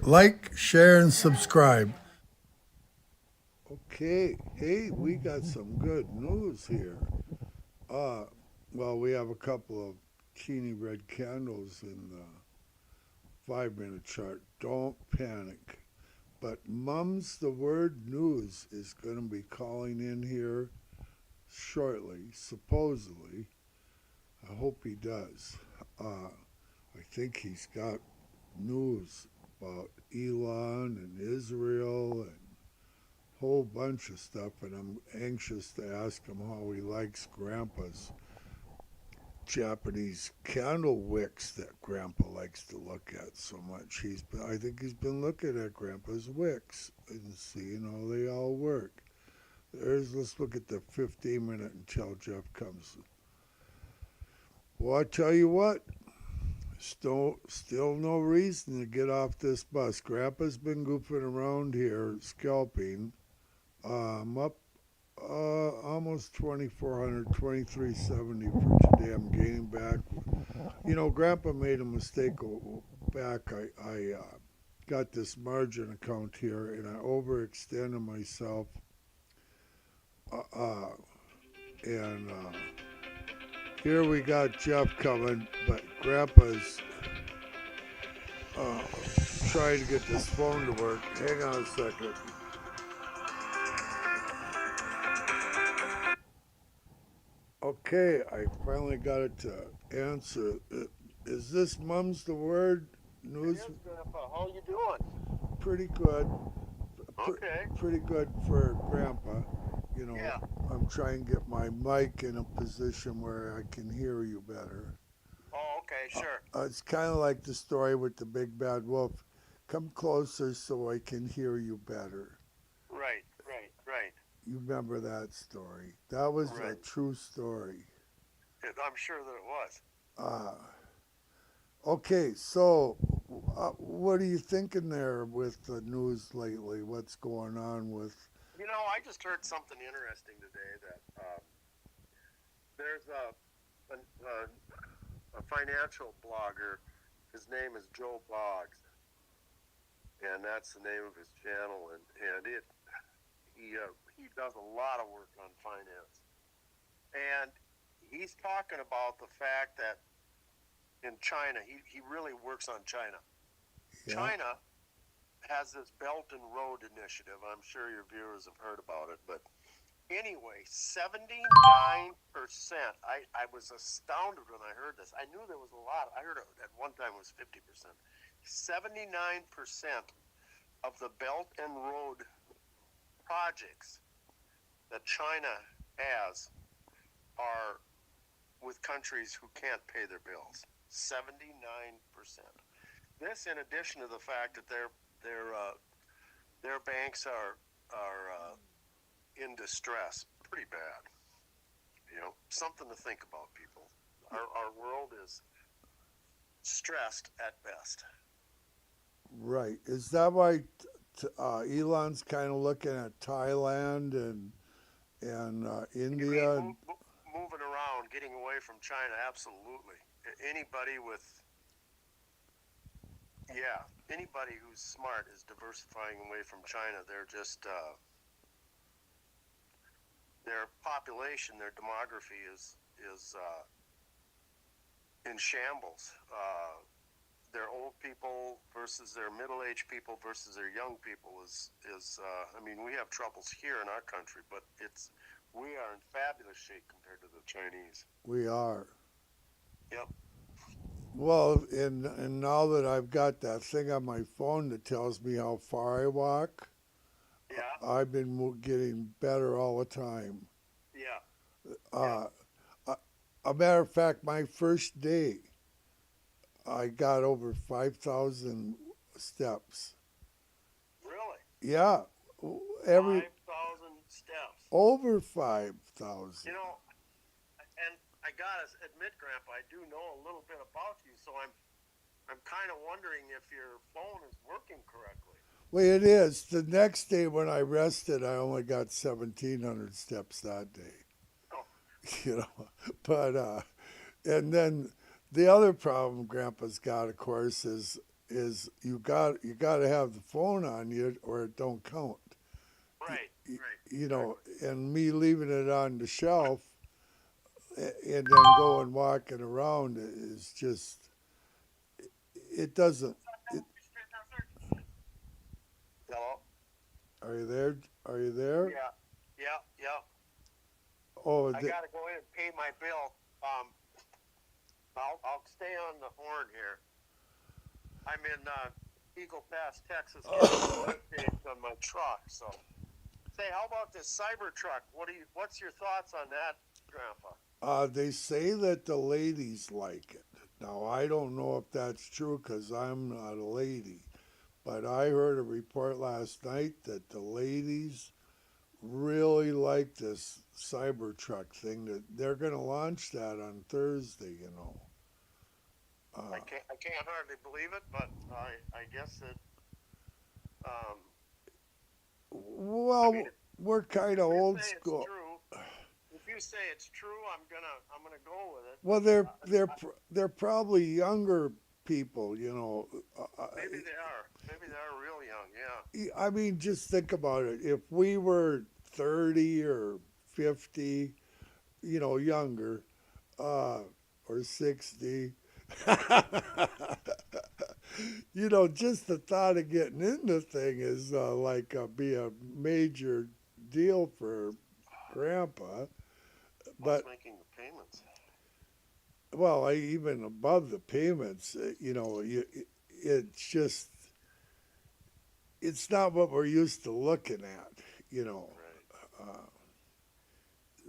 Like, share, and subscribe. Okay, hey, we got some good news here. Uh, well, we have a couple of teeny red candles in the 5 minute chart. Don't panic. But Mums the Word News is going to be calling in here shortly, supposedly. I hope he does. I think he's got news about Elon and Israel and a whole bunch of stuff, and I'm anxious to ask him how he likes Grandpa's Japanese candle wicks that Grandpa likes to look at so much. I think he's been looking at Grandpa's wicks and seeing how they all work. Let's look at the 15 minute until Jeff comes. Well, I tell you what, still no reason to get off this bus. Grandpa's been goofing around here, scalping. I'm up almost 2,400, 2,370 for today. I'm gaining back. You know, Grandpa made a mistake back. I got this margin account here and I overextended myself. Uh, uh, and here we got Jeff coming, but Grandpa's uh, trying to get this phone to work. Hang on a second. Okay, I finally got it to answer. Is this Mum's the Word It news? is, Grandpa. How you doing? Pretty good. Okay. Pretty good for Grandpa. You know, Yeah. I'm trying to get my mic in a position where I can hear you better. Oh, okay, sure. It's kind of like the story with the big bad wolf. Come closer so I can hear you better. Right, right, right, You remember that story? That was a right. true story. I'm sure that it was. Uh, okay, so what are you thinking there with the news lately? What's going on with? You know, I just heard something interesting today that there's a financial blogger. His name is Joe Boggs, and that's the name of his channel. And he does a lot of work on finance, and he's talking about the fact that in China, he really works on China. Yeah, China has this Belt and Road Initiative. I'm sure your viewers have heard about it, but anyway, 79%. I was astounded when I heard this. I knew there was a lot. I heard it at one time it was 50%. 79% of the Belt and Road projects that China has are with countries who can't pay their bills. 79%. This, in addition to the fact that their banks are in distress, pretty bad. You know, something to think about, people. Our world is stressed at best. right. Is that why Elon's kind of looking at Thailand and You mean India? And moving around, getting away from China? Absolutely. Anybody with yeah, anybody who's smart is diversifying away from China. They're just their population, their demography is in shambles. Their old people versus their middle-aged people versus their young people is I mean, we have troubles here in our country, but we are in fabulous shape compared to the Chinese. we are. Yep. Well, and now that I've got that thing on my phone that tells me how far I walk, Yeah. I've been getting better all the time. Yeah. Yeah. Uh, a, a matter of fact, my first day, I got over 5,000 steps. Really? Yeah, every 5,000 steps. over 5,000. You know, and I gotta admit, Grandpa, I do know a little bit about you, so I'm kind of wondering if your phone is working correctly. Well, it is. The next day when I rested, I only got 1,700 steps that day. Oh, You know, but and then the other problem Grandpa's got, of course, is is you got to have the phone on you or it don't count. Right, Y- right, You know, exactly. and me leaving it on the shelf and then going walking around is just it doesn't. It, Hello? are you there? Are you there? Yeah, yeah, yeah. Oh, I gotta go in and pay my bill. I'll stay on the horn here. I'm in Eagle Pass, Texas, getting some updates on my truck. So, say, how about this cyber truck? What's your thoughts on that, Grandpa? they say that the ladies like it. Now I don't know if that's true because I'm not a lady, but I heard a report last night that the ladies really like this Cybertruck thing. That they're going to launch that on Thursday. You know. Uh, I can't hardly believe it, but I guess it. Um, I mean, well, we're kind if of you old say it's school. true, if you say it's true, I'm gonna go with it. Well, But they're probably younger people. You know. maybe they are. Maybe they are real young. Yeah. I mean, just think about it. If we were 30 or 50, you know, younger, uh, or 60, you know, just the thought of getting in the thing is like be a major deal for Grandpa. Plus But, making the payments. well, even above the payments, you know, it's just, it's not what we're used to looking at, you know. Right. Uh,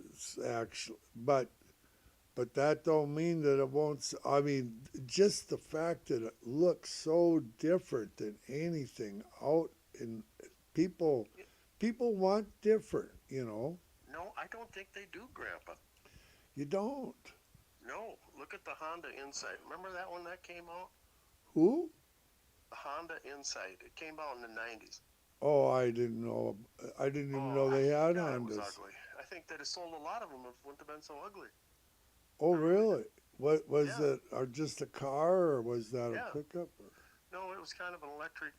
it's actually, but that don't mean that it won't. I mean, just the fact that it looks so different than anything out in people. People want different. You know, No, I don't think they do, Grandpa. you don't. No, look at the Honda Insight. Remember that one that came out? Who? The Honda Insight. It came out in the 90s. Oh, I didn't know. I didn't even Oh, know they had God, it was Hondas. ugly. I think they'd have sold a lot of them if it wouldn't have been so ugly. Oh, I really do. really? What was Yeah, it? Or just a car, or was that a yeah. pickup? No, it was kind of an electric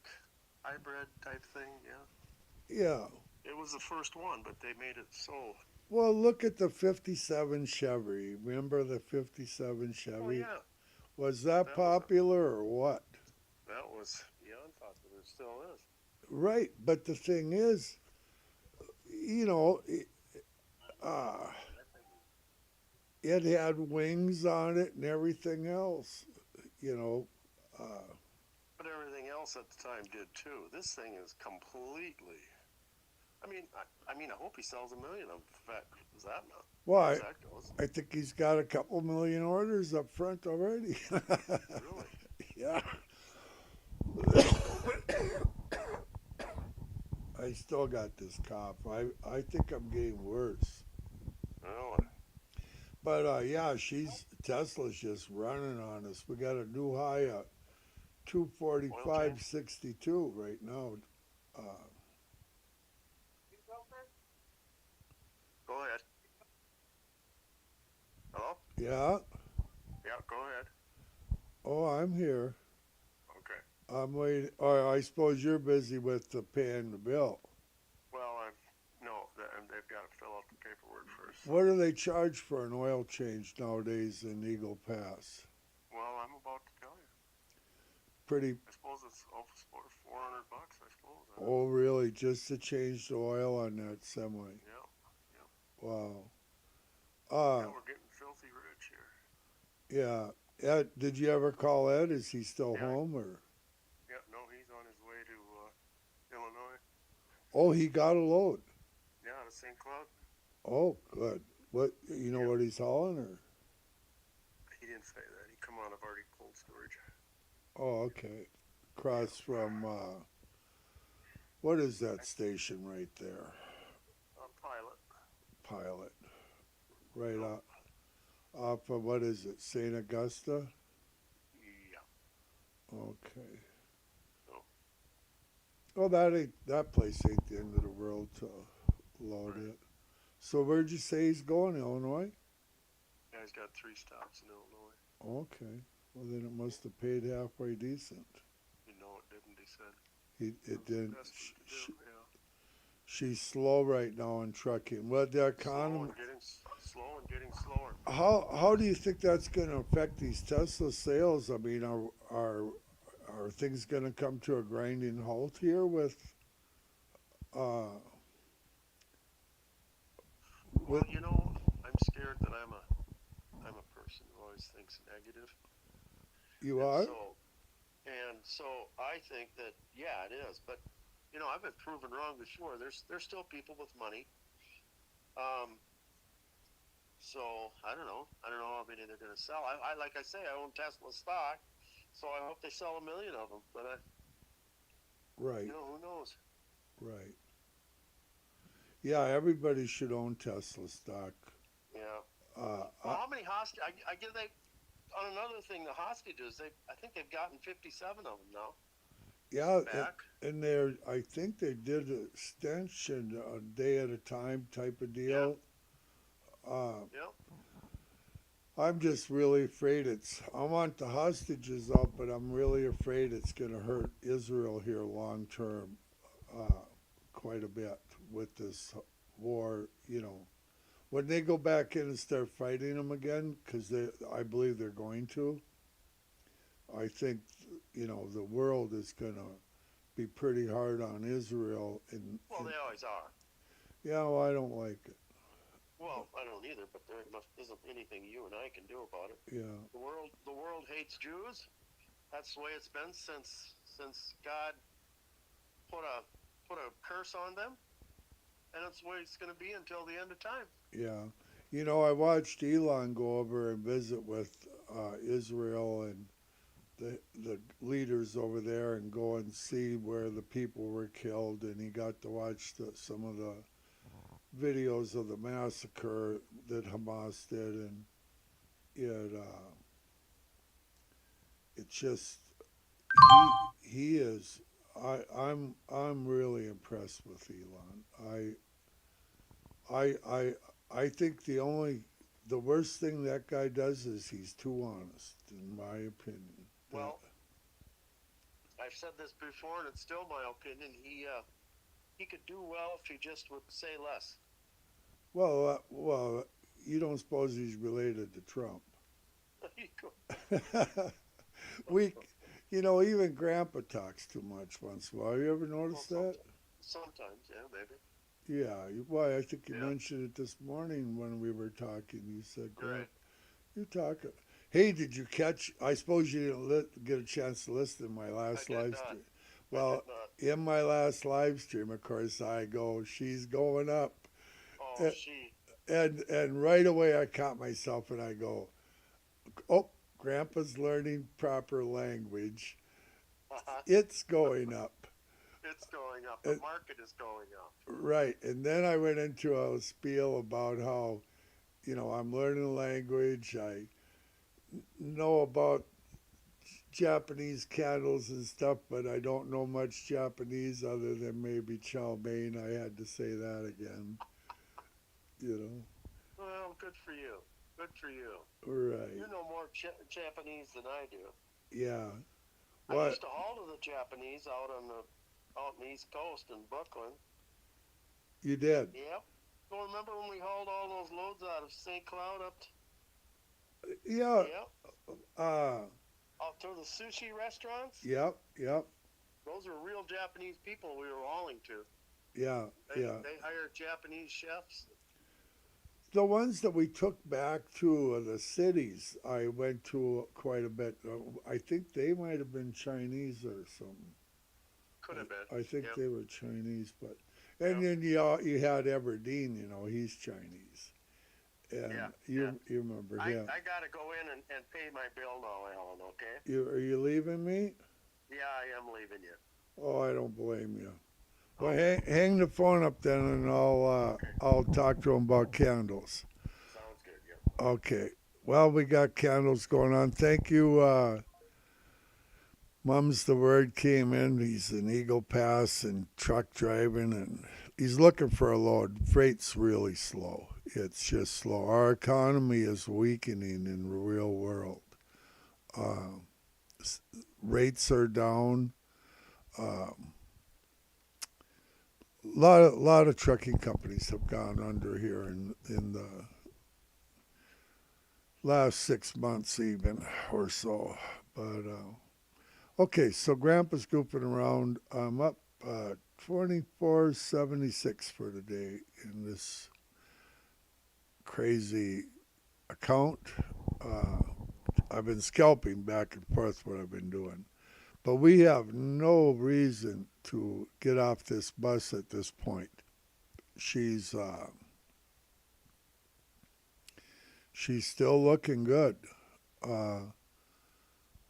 hybrid type thing. Yeah. Yeah. It was the first one, but they made it so. Well, look at the '57 Chevy. Remember the '57 Oh, Chevy? yeah. Was that That was popular or what? beyond popular. It still is. Right, but the thing is, you know, uh, it had wings on it and everything else. You know, uh, But everything else at the time did too. This thing is completely. I hope he sells 1 million of that. Is that not? As far why? as that goes, I think he's got a couple million orders up front already. really. Yeah, I still got this cough. I think I'm getting worse. Oh, But yeah, Tesla's just running on us. We got a new high at oil change. 245.62 right now. Uh, Go ahead. Hello. yeah. Yeah, go ahead. Oh, I'm here. Okay. I'm waiting. Or I suppose you're busy with the paying the bill. Well, no, and they've got to fill out the paperwork first. So. What do they charge for an oil change nowadays in Eagle Pass? Well, I'm about to tell you. Pretty. I suppose it's over $400. I suppose. Oh, really? Just to change the oil on that semi? Yeah. Yeah. Wow. Yeah, Uh, we're getting filthy rich here. yeah. Ed, did you ever call Ed? Is he still Yeah. home or? Yeah. No, he's on his way to Illinois. Oh, he got a load. Yeah, to St. Cloud. Oh, good. What you know Yeah. what he's hauling or? He didn't say that. He come out of Arctic cold storage. Oh, okay. Yeah. Across from what is that station right there? Pilot. Pilot. Right No. off of what is it? St. Augusta? Yeah. Okay. No. Well, that place ain't the end of the world to load Right. it. So where'd you say he's going, Illinois? Yeah, he's got 3 stops in Illinois. Okay. Well, then it must have paid halfway decent. said. It didn't. Desperate to do, yeah. She's slow right now in trucking. Well, the economy. Slow and getting slower. How do you think that's going to affect these Tesla sales? I mean, are things going to come to a grinding halt here with uh Well, with I'm scared that I'm a person who always thinks negative, you and are? so I think that yeah, it is. But I've been proven wrong before. There's still people with money. Um, so I don't know. I don't know how many they're going to sell. I like I say, I own Tesla stock, so I hope they sell 1 million of them. But Right, who knows? right. Yeah, everybody should own Tesla stock. Yeah. Uh, Well, I, how many hostage? I give they on another thing. The hostages. I think they've gotten 57 of them now yeah, back. and they're. I think they did an extension a day at a time type of Yeah. deal. Uh, Yeah. I'm just really afraid I want the hostages out, but I'm really afraid it's going to hurt Israel here long term, uh, quite a bit with this war. When they go back in and start fighting them again, because I believe they're going to. I think, the world is going to be pretty hard on Israel. Well, they always are. Yeah, well, I don't like it. Well, I don't either, but there isn't anything you and I can do about it. Yeah, The world hates Jews. That's the way it's been since God put a curse on them, and that's the way it's going to be until the end of time. yeah. I watched Elon go over and visit with Israel and the leaders over there and go and see where the people were killed, and he got to watch some of the videos of the massacre that Hamas did, and it just he is. I'm really impressed with Elon. I think the worst thing that guy does is he's too honest, in my opinion. Well, I've said this before, and it's still my opinion. He could do well if he just would say less. Well, you don't suppose he's related to Trump? we, even Grandpa talks too much once in a while. You ever notice that? Sometimes, yeah, maybe. Yeah, why? I think you Yeah. mentioned it this morning when we were talking. You said, "Grandpa, Right. you talk." Hey, did you catch? I suppose you didn't get a chance to listen to my last I did live not. stream. I Well, did not. in my last live stream, of course, I go, "She's going up," Oh, and she. right away I caught myself and I go, "Oh, Grandpa's learning proper language. It's going up." It's going up. The market is going up. Right, and then I went into a spiel about how, I'm learning language. I know about Japanese candles and stuff, but I don't know much Japanese other than maybe chow mein. I had to say that again. You know. Well, good for you. Good for you. Right. You know more Japanese than I do. Yeah. I What? used to haul to the Japanese out on the East Coast in Brooklyn. You did? Yep. Well, remember when we hauled all those loads out of St. Cloud up? Yeah. Yep. Out to the sushi restaurants? Yep. Those are real Japanese people we were hauling to. Yeah. They hired Japanese chefs. The ones that we took back to the cities, I went to quite a bit. I think they might have been Chinese or something. Could have been. I think Yep. they were Chinese, and then you had Aberdeen, he's Chinese. And you remember him. I got to go in and pay my bill now, Alan, okay? Are you leaving me? Yeah, I am leaving you. Oh, I don't blame you. Well, hang the phone up then, and I'll talk to him about candles. Sounds good, yeah. Okay. Well, we got candles going on. Thank you. Mum's the word came in. He's an Eagle Pass and truck driving, and he's looking for a load. Freight's really slow. It's just slow. Our economy is weakening in the real world. Rates are down. lot of trucking companies have gone under here in the last 6 months even or so. But okay, so Grandpa's goofing around. I'm up 24.76 for today in this crazy account. I've been scalping back and forth what I've been doing. But we have no reason to get off this bus at this point. She's still looking good. We'll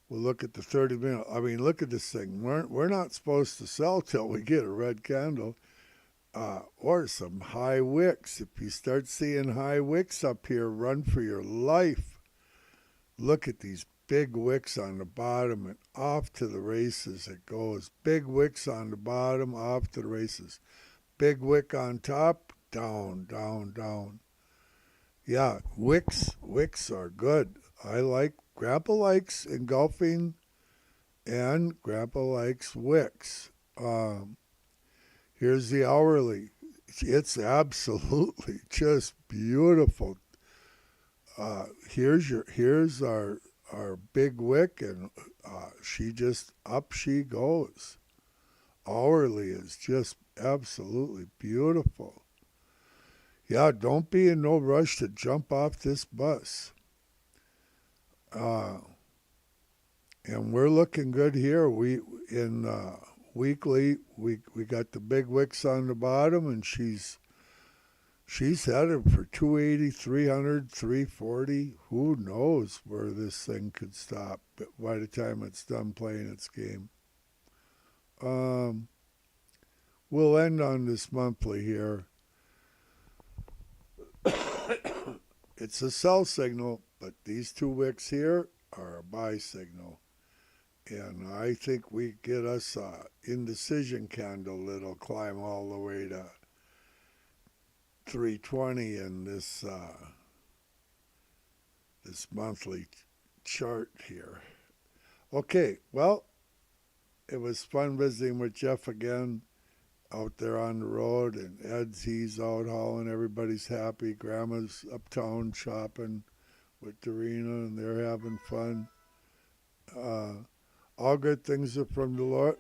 look at the 30-minute. I mean, look at this thing. We're not supposed to sell till we get a red candle or some high wicks. If you start seeing high wicks up here, run for your life. Look at these big wicks on the bottom and off to the races it goes. Big wicks on the bottom, off to the races. Big wick on top, down, down, down. Yeah, wicks are good. Grandpa likes engulfing, and Grandpa likes wicks. Here's the hourly. It's absolutely just beautiful. Here's our big wick, and she just up she goes. Hourly is just absolutely beautiful. Yeah, don't be in no rush to jump off this bus. And we're looking good here. Weekly we got the big wicks on the bottom, and she's headed for 280, 300, 340. Who knows where this thing could stop by the time it's done playing its game. We'll end on this monthly here. It's a sell signal, but these two wicks here are a buy signal. And I think we get us a indecision candle that'll climb all the way to 320 in this monthly chart here. Okay, well, it was fun visiting with Jeff again out there on the road, and he's out hauling. Everybody's happy. Grandma's uptown shopping with Dorina, and they're having fun. All good things are from the Lord.